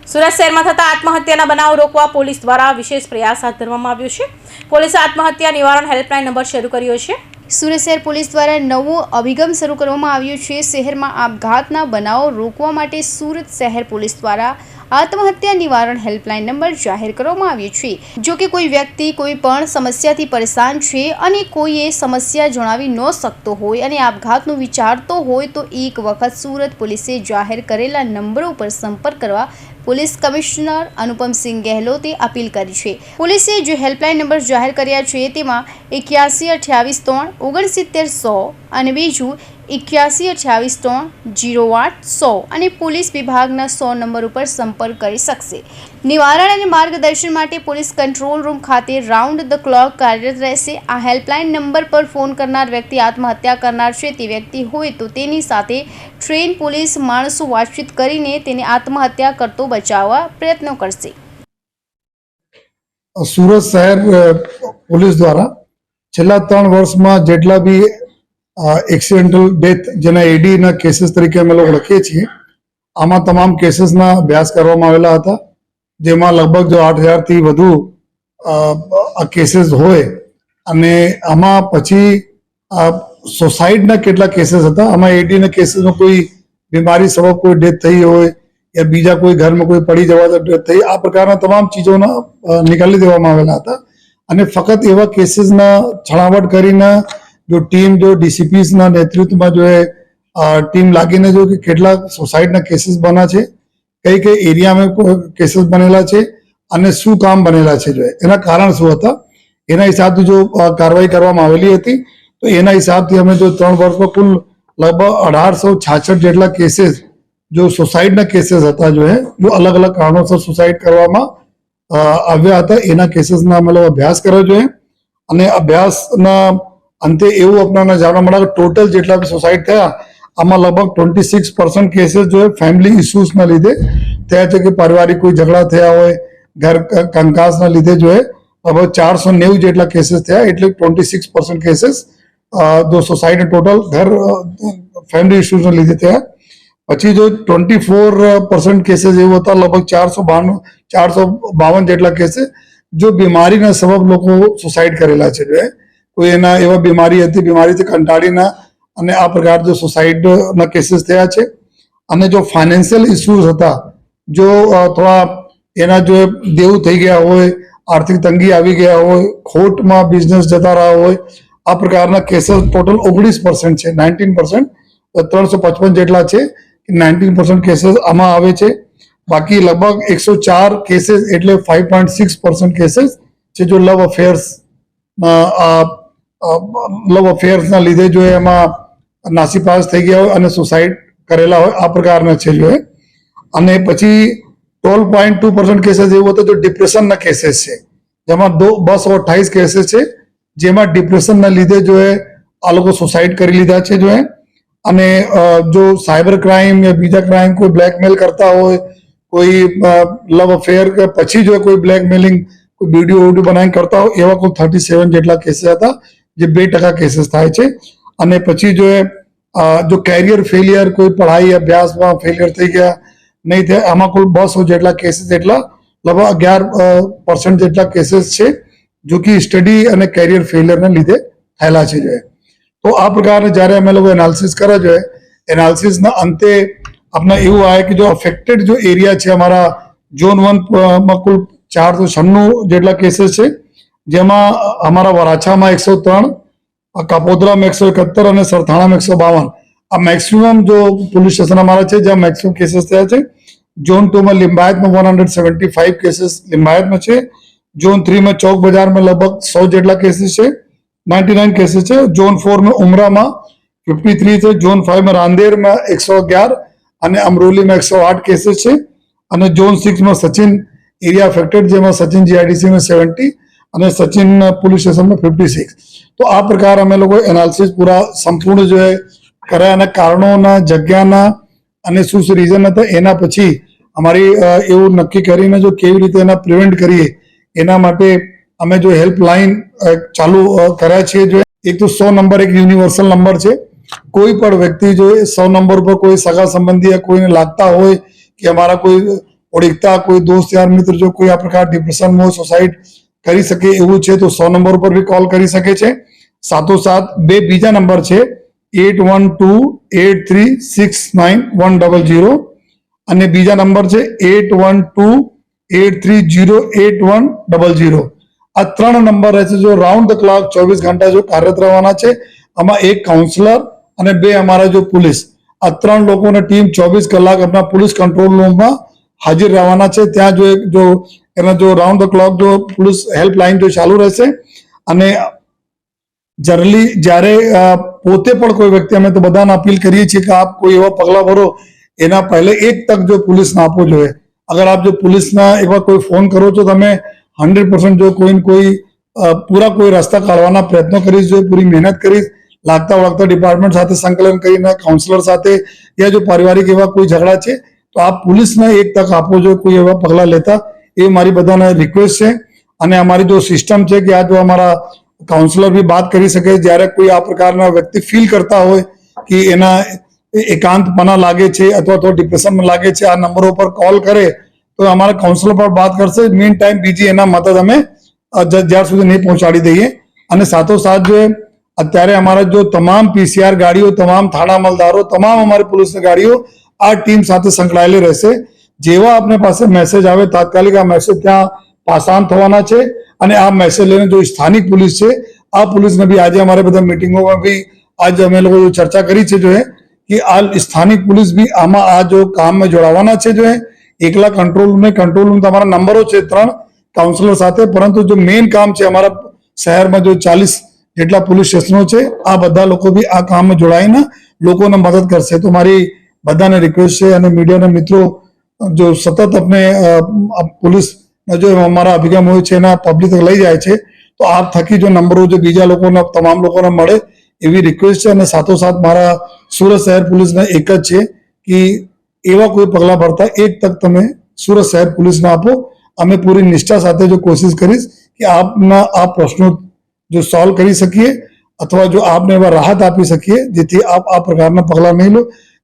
સુરત શહેરમાં થતા આત્મહત્યાના બનાવો રોકવા પોલીસ દ્વારા વિશેષ પ્રયાસ હાથ ધરવામાં આવ્યો છે। પોલીસે આત્મહત્યા નિવારણ હેલ્પલાઇન નંબર શરૂ કર્યો છે। સુરત શહેર પોલીસ દ્વારા નવો અભિગમ શરૂ કરવામાં આવ્યો છે। શહેરમાં આપઘાતના બનાવો રોકવા માટે સુરત શહેર પોલીસ દ્વારા આત્મહત્યા નિવારણ હેલ્પલાઇન નંબર જાહેર કરવામાં આવ્યો છે। જો કે કોઈ વ્યક્તિ કોઈ પણ સમસ્યાથી પરેશાન છે અને કોઈએ સમસ્યા જણાવી ન શકતો હોય અને આપઘાતનું વિચારતો હોય તો એક વખત સુરત પોલીસે જાહેર કરેલા નંબરો પર સંપર્ક કરવા પોલીસ કમિશનર અનુપમસિંહ ગેહલોતે અપીલ કરી છે। પોલીસે જે હેલ્પલાઇન નંબર જાહેર કર્યા છે તેમાં 81 28 3 69 100 અને બીજું 81 28 3 08 100 અને પોલીસ વિભાગના 100 નંબર ઉપર સંપર્ક કરી શકશે। નિવારણ અને માર્ગદર્શન માટે પોલીસ કંટ્રોલ રૂમ ખાતે રાઉન્ડ ધ ક્લોક કાર્યરત રહેશે। આ હેલ્પલાઇન નંબર પર ફોન કરનાર વ્યક્તિ આત્મહત્યા કરનાર છે તે વ્યક્તિ હોય તો તેની સાથે ટ્રેન પોલીસ માણસો વાતચીત કરીને તેને આત્મહત્યા કરતો બચાવવા પ્રયત્નો કરશે। સુરત શહેર પોલીસ દ્વારા છેલ્લા 3 વર્ષમાં જેટલા બી એક્સિડેન્ટલ ડેથ જેના એડીના કેસીસ તરીકે અમે લોકો લખીએ છીએ આમાં તમામ કેસીસના અભ્યાસ કરવામાં આવેલા હતા, જેમાં લગભગ જો 8000 થી વધુ આ કેસીસ હોય અને આમાં પછી સુસાઇડના કેટલા કેસીસ હતા। આમાં એડીના કેસીસમાં કોઈ બીમારી સબબ કોઈ ડેથ થઈ હોય યા બીજા કોઈ ઘરમાં કોઈ પડી જવા ડેથ થઈ, આ પ્રકારના તમામ ચીજોના નિકાલી દેવામાં આવેલા હતા અને ફક્ત એવા કેસીસના છણાવટ કરીને जो टीम जो डीसीपीस ना नेतृत्व में जो है टीम लागी जो कि કેટલા સુસાઇડના કેસીસ બના છે, કઈ કઈ એરિયામાં કેસીસ બનેલા છે અને શું કામ બનેલા છે, જો એના કારણ શું હતા એના હિસાબથી જો કાર્યવાહી કરવામાં આવેલી હતી। તો એના હિસાબથી અમે જો 3 વર્ષમાં કુલ લગભગ 1866 જેટલા કેસીસ જો સુસાઇડના કેસીસ હતા જો અલગ અલગ કારણોસર સુસાઇડ કરવામાં આવ્યા હતા એના કેસીસના અમે લોકો અભ્યાસ કર્યો જોઈએ અને અભ્યાસના અંતે એવું આપણાને જાણવા મળ્યા કે ટોટલ જેટલા બી સુસાઇડ થયા આમાં લગભગ 26% કેસીસ જો ફેમિલી ઇસ્યુઝના લીધે થયા છે, કે પારિવારિક કોઈ ઝઘડા થયા હોય, ઘર કંકાસના લીધે જો લગભગ 490 જેટલા કેસીસ થયા, એટલે 26% કેસીસ જો સુસાઇડ ટોટલ ઘર ફેમિલી ઇસ્યુઝના લીધે થયા। પછી જો 24% કેસીસ એવું હતા, લગભગ 452 જેટલા કેસીસ જો બીમારીના સબબ લોકો સુસાઇડ કરેલા છે, જો કોઈ એના એવા બીમારી હતી, બીમારીથી કંટાળીના અને આ પ્રકાર જો સુસાઇડના કેસીસ થયા છે। અને જો ફાઇનાન્શિયલ ઇસ્યુઝ હતા, જો થોડા એના જો દેવું થઈ ગયા હોય, આર્થિક તંગી આવી ગયા હોય, ખોટમાં બિઝનેસ જતા રહ્યા હોય, આ પ્રકારના કેસીસ ટોટલ 19% છે, 19% 355 જેટલા છે, 19% કેસીસ આમાં આવે છે। બાકી લગભગ 104 કેસીસ એટલે 5.6% કેસીસ છે જો લવ અફેર્સના લીધે જો એમાં નાસીપાસ થઈ ગયા હોય અને સુસાઇડ કરેલા હોય, આ પ્રકારના છે જો અને પછી 12.2% કેસીસ એવું હતો જો ડિપ્રેશનના કેસીસ છે, જેમાં 228 કેસીસ છે જેમાં ડિપ્રેશનના લીધે જો આ લોકો સુસાઇડ કરી લીધા છે જો અને જો સાયબર ક્રાઇમ યા બીજા ક્રાઇમ કોઈ બ્લેકમેલ કરતા હોય, કોઈ લવ અફેર કે પછી જો કોઈ બ્લેકમેલિંગ કોઈ વિડીયો બનાવીને કરતા હોય એવા કોઈ 37 જેટલા કેસીસ હતા, જે 2% કેસીસ થાય છે। અને પછી જો કેરિયર ફેલિયર, કોઈ પઢાઈ અભ્યાસમાં ફેલિયર થઈ ગયા નહીં થાય, આમાં કુલ 200 જેટલા કેસીસ એટલા લગભગ 11% જેટલા કેસીસ છે જો કે સ્ટડી અને કેરિયર ફેલિયરના લીધે થયેલા છે। તો આ પ્રકારે જ્યારે અમે લોકો એનાલિસિસ કર્યા જોઈએ, એનાલિસિસના અંતે આપણે એવું આવે કે જો અફેક્ટેડ જો એરિયા છે અમારા ઝોન 1માં કુલ 496 જેટલા કેસીસ છે, જેમાં અમારા વરાછામાં 103, કાપોદ્રામાં 171 અને સરથાણામાં 152 આ મેક્સિમમ જો પોલીસ સ્ટેશન અમારા છે જ્યાં મેક્સિમમ કેસીસ થયા છે। ઝોન 2માં લિંબાયતમાં 175 કેસીસ લિંબાયતમાં છે, ઝોન 3માં ચોક બજારમાં લગભગ 100 જેટલા કેસીસ છે, 99 કેસીસ છે, ઝોન 4માં ઉમરામાં 53 છે, ઝોન 5માં રાંદેરમાં 111 અને અમરોલીમાં 108 કેસીસ છે અને ઝોન 6માં સચિન એરિયા અફેક્ટેડ જેમાં સચિન જીઆઈડીસીમાં 70 અને સચિન પોલીસ સ્ટેશનમાં 56। તો આ પ્રકાર અમે લોકો એનાલિસિસ પૂરા સંપૂર્ણ જો કર્યા અને કારણોના, જગ્યાના અને શું શું રીઝન હતા એના પછી અમારી એવું નક્કી કરીને જો કેવી રીતે એના પ્રિવેન્ટ કરીએ એના માટે અમે જો હેલ્પલાઇન ચાલુ કર્યા છીએ। જો એક તો 100 નંબર એક યુનિવર્સલ નંબર છે, કોઈ પણ વ્યક્તિ જો 100 નંબર પર કોઈ સગા સંબંધી કોઈને લાગતા હોય કે અમારા કોઈ ઓળખતા કોઈ દોસ્ત યાર મિત્ર જો કોઈ આ પ્રકાર ડિપ્રેશનમાં સુસાઇડ કરી શકે એવું છે તો 100 નંબર ઉપર બી કોલ કરી શકે છે. સાથોસાથ બે બીજા નંબર છે 8128369100 અને બીજા નંબર છે 8128308100. આ ત્રણ નંબર રહેશે જો રાઉન્ડ ધ ક્લોક 24 ઘંટા જો કાર્યરત રહેવાના છે. આમાં એક કાઉન્સલર અને બે અમારા જો પોલીસ, આ ત્રણ લોકોની ટીમ 24 કલાક આપણા પોલીસ કંટ્રોલ રૂમમાં હાજર રહેવાના છે. ત્યાં જો એના જો રાઉન્ડ ધ ક્લોક જો પોલીસ હેલ્પલાઇન જો ચાલુ રહેશે. અને જનરલી જ્યારે પોતે પણ કોઈ વ્યક્તિ, અમે તો બધાને અપીલ કરીએ છીએ કે આપ કોઈ એવા પગલાં ભરો એના પહેલે એક તક જો પોલીસને આપવો જોઈએ. અગર આપ જો પોલીસના એકવાર કોઈ ફોન કરો છો તમે 100% જો કોઈ પૂરા કોઈ રસ્તા કાઢવાના પ્રયત્નો કરીશ, જો પૂરી મહેનત કરીશ, લાગતા વળગતા ડિપાર્ટમેન્ટ સાથે સંકલન કરીને કાઉન્સિલર સાથે, યા જો પારિવારિક એવા કોઈ ઝઘડા છે તો આપ પોલીસને એક તક આપો જો કોઈ એવા પગલાં લેતા. એ મારી બધાને રિક્વેસ્ટ છે. અને અમારી જો સિસ્ટમ છે કે આ જો અમારા કાઉન્સિલર બી વાત કરી શકે જ્યારે કોઈ આ પ્રકારના વ્યક્તિ ફીલ કરતા હોય કે એના એકાંતપના લાગે છે અથવા તો ડિપ્રેશનમાં લાગે છે, આ નંબરો પર કોલ કરે તો અમારા કાઉન્સિલર પર વાત કરશે. મીન ટાઈમ બીજી એના મદદ અમે જ્યાર સુધી નહીં પહોંચાડી દઈએ. અને સાથોસાથ જો અત્યારે અમારા જો તમામ PCR ગાડીઓ, તમામ થાણા અમલદારો, તમામ અમારી પોલીસની ગાડીઓ આ ટીમ સાથે સંકળાયેલી રહેશે. જેવા આપને પાસે મેસેજ આવે તાત્કાલિક આ મેસેજ ત્યાં પાસ ઓન થવાના છે. અને આ મેસેજ લઈને જો સ્થાનિક પોલીસ છે, આ પોલીસને બી આજે અમારે બધા મિટિંગોમાં બી આજે અમે લોકો ચર્ચા કરી છે જો કે આ સ્થાનિક પોલીસ બી આમાં આ જો કામમાં જોડાવાના છે. જો એકલા કંટ્રોલ રૂમ તમારા નંબરો છે 3 કાઉન્સિલર સાથે, પરંતુ જો મેઇન કામ છે અમારા શહેરમાં જો 40 જેટલા પોલીસ સ્ટેશનો છે, આ બધા લોકો બી આ કામમાં જોડાઈને લોકોને મદદ કરશે. તો મારી બધાને રિક્વેસ્ટ છે અને મીડિયાના મિત્રો જો સતત આપણે પોલીસ જો અમારા અભિગમ હોય છે એના પબ્લિક લઈ જાય છે તો આપ થકી જો નંબરો જો બીજા લોકોને, તમામ લોકોને મળે એવી રિક્વેસ્ટ છે. અને સાથોસાથ મારા સુરત શહેર પોલીસને એક જ છે કે એવા કોઈ પગલાં ભરતા એક તક તમે સુરત શહેર પોલીસને આપો. અમે પૂરી નિષ્ઠા સાથે જો કોશિશ કરીશ કે આપના આ પ્રશ્નો જો સોલ્વ કરી શકીએ અથવા જો આપને એવા રાહત આપી શકીએ જેથી આપ આ પ્રકારના પગલાં નહીં લો.